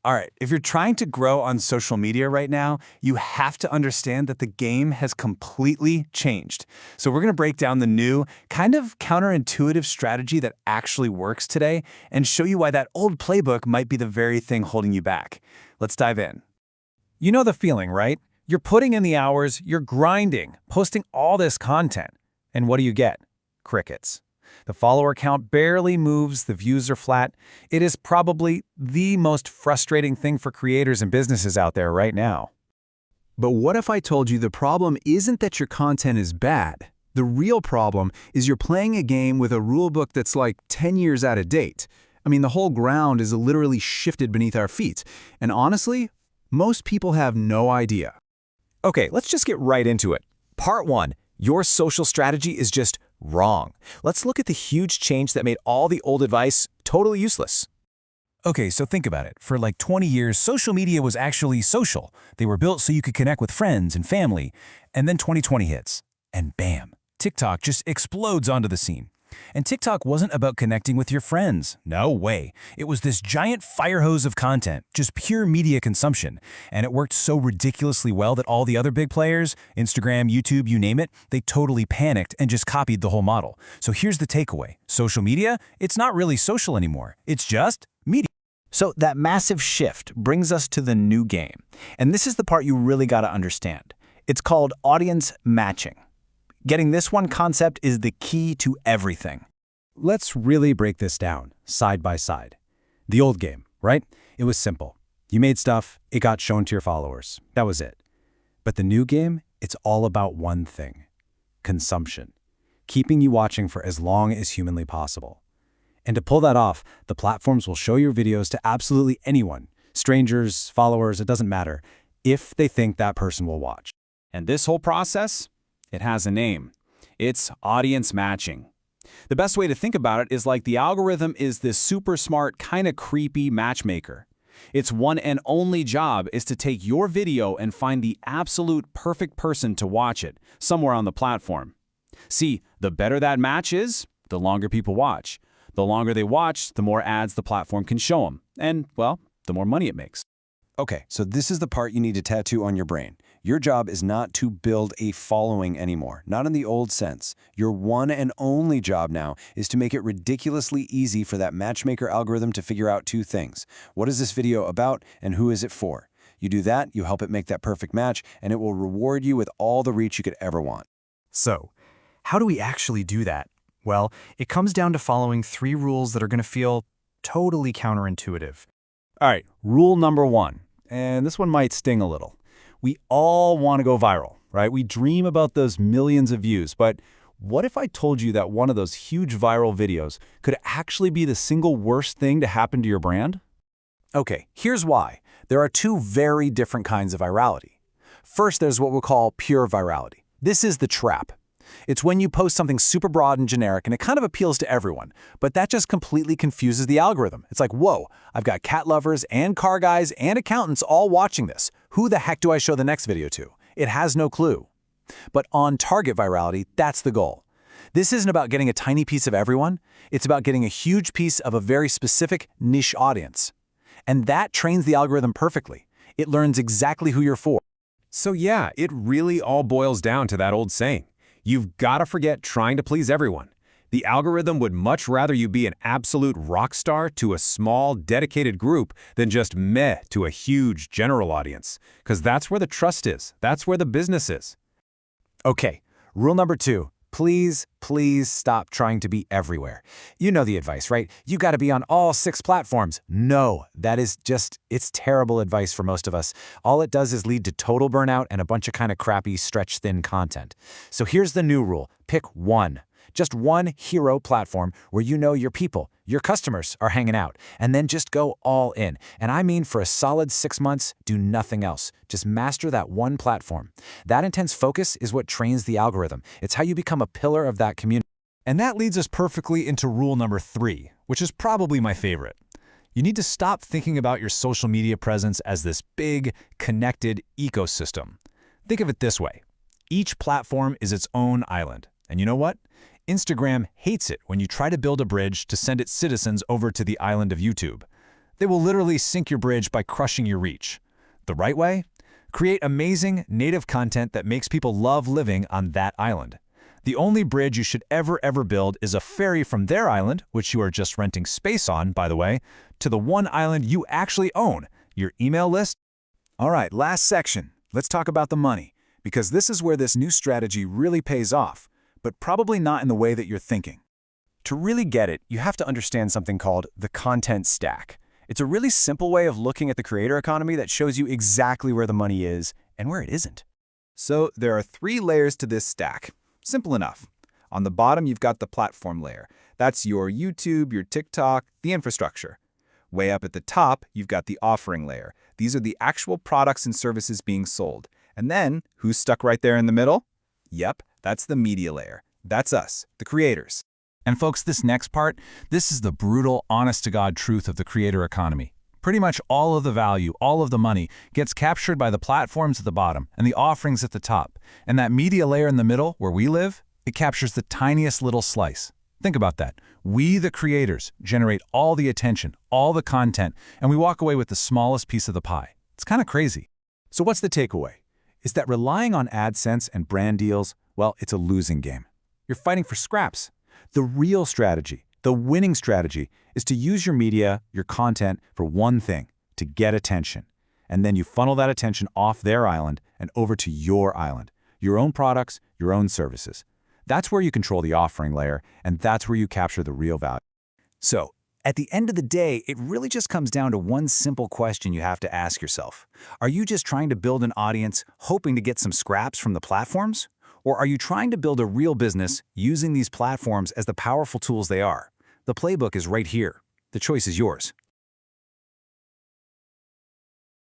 All right, if you're trying to grow on social media right now, you have to understand that the game has completely changed. So we're going to break down the new, kind of counterintuitive strategy that actually works today and show you why that old playbook might be the very thing holding you back. Let's dive in. You know the feeling, right? You're putting in the hours, you're grinding, posting all this content. And what do you get? Crickets. The follower count barely moves, the views are flat. It is probably the most frustrating thing for creators and businesses out there right now. But what if I told you the problem isn't that your content is bad? The real problem is you're playing a game with a rulebook that's like 10 years out of date. I mean, the whole ground is literally shifted beneath our feet. And honestly, most people have no idea. Okay, let's just get right into it. Part 1. Your social strategy is just wrong. Let's look at the huge change that made all the old advice totally useless. Okay, so think about it. For like 20 years, social media was actually social. They were built so you could connect with friends and family. And then 2020 hits, and bam, TikTok just explodes onto the scene. And TikTok wasn't about connecting with your friends. No way. It was this giant fire hose of content, just pure media consumption. And it worked so ridiculously well that all the other big players, Instagram, YouTube, you name it, they totally panicked and just copied the whole model. So here's the takeaway. Social media, it's not really social anymore. It's just media. So that massive shift brings us to the new game. And this is the part you really got to understand. It's called audience matching. Getting this one concept is the key to everything. Let's really break this down, side by side. The old game, right? It was simple. You made stuff, it got shown to your followers. That was it. But the new game, it's all about one thing: consumption. Keeping you watching for as long as humanly possible. And to pull that off, the platforms will show your videos to absolutely anyone, strangers, followers, it doesn't matter, if they think that person will watch. And this whole process? It has a name. It's audience matching. The best way to think about it is like the algorithm is this super smart, kind of creepy matchmaker. Its one and only job is to take your video and find the absolute perfect person to watch it, somewhere on the platform. See, the better that match is, the longer people watch. The longer they watch, the more ads the platform can show them. And, well, the more money it makes. Okay, so this is the part you need to tattoo on your brain. Your job is not to build a following anymore, not in the old sense. Your one and only job now is to make it ridiculously easy for that matchmaker algorithm to figure out two things. What is this video about and who is it for? You do that, you help it make that perfect match, and it will reward you with all the reach you could ever want. So, how do we actually do that? Well, it comes down to following 3 rules that are going to feel totally counterintuitive. All right, rule number 1, and this one might sting a little. We all want to go viral, right? We dream about those millions of views, but what if I told you that one of those huge viral videos could actually be the single worst thing to happen to your brand? Okay, here's why. There are 2 very different kinds of virality. First, there's what we'll call pure virality. This is the trap. It's when you post something super broad and generic and it kind of appeals to everyone, but that just completely confuses the algorithm. It's like, whoa, I've got cat lovers and car guys and accountants all watching this. Who the heck do I show the next video to? It has no clue. But on-target virality, that's the goal. This isn't about getting a tiny piece of everyone. It's about getting a huge piece of a very specific niche audience. And that trains the algorithm perfectly. It learns exactly who you're for. So yeah, it really all boils down to that old saying. You've got to forget trying to please everyone. The algorithm would much rather you be an absolute rock star to a small, dedicated group than just meh to a huge general audience. Because that's where the trust is. That's where the business is. Okay, rule number 2. Please stop trying to be everywhere. You know the advice, right? You got to be on all 6 platforms. No, that is it's terrible advice for most of us. All it does is lead to total burnout and a bunch of kind of crappy, stretch-thin content. So here's the new rule. Pick one. Just one hero platform where you know your people, your customers are hanging out, and then just go all in. And I mean for a solid 6 months, do nothing else. Just master that one platform. That intense focus is what trains the algorithm. It's how you become a pillar of that community. And that leads us perfectly into rule number 3, which is probably my favorite. You need to stop thinking about your social media presence as this big, connected ecosystem. Think of it this way. Each platform is its own island. And you know what? Instagram hates it when you try to build a bridge to send its citizens over to the island of YouTube. They will literally sink your bridge by crushing your reach. The right way? Create amazing, native content that makes people love living on that island. The only bridge you should ever build is a ferry from their island, which you are just renting space on, by the way, to the one island you actually own, your email list. All right, last section. Let's talk about the money, because this is where this new strategy really pays off, but probably not in the way that you're thinking. To really get it, you have to understand something called the content stack. It's a really simple way of looking at the creator economy that shows you exactly where the money is and where it isn't. So there are 3 layers to this stack. Simple enough. On the bottom, you've got the platform layer. That's your YouTube, your TikTok, the infrastructure. Way up at the top, you've got the offering layer. These are the actual products and services being sold. And then, who's stuck right there in the middle? Yep, that's the media layer. That's us, the creators. And folks, this next part, this is the brutal, honest-to-God truth of the creator economy. Pretty much all of the value, all of the money, gets captured by the platforms at the bottom and the offerings at the top. And that media layer in the middle, where we live, it captures the tiniest little slice. Think about that. We, the creators, generate all the attention, all the content, and we walk away with the smallest piece of the pie. It's kind of crazy. So what's the takeaway? Is that relying on AdSense and brand deals, well, it's a losing game. You're fighting for scraps. The real strategy, the winning strategy, is to use your media, your content, for one thing, to get attention. And then you funnel that attention off their island and over to your island, your own products, your own services. That's where you control the offering layer, and that's where you capture the real value. So, at the end of the day, it really just comes down to one simple question you have to ask yourself. Are you just trying to build an audience, hoping to get some scraps from the platforms? Or are you trying to build a real business using these platforms as the powerful tools they are? The playbook is right here. The choice is yours.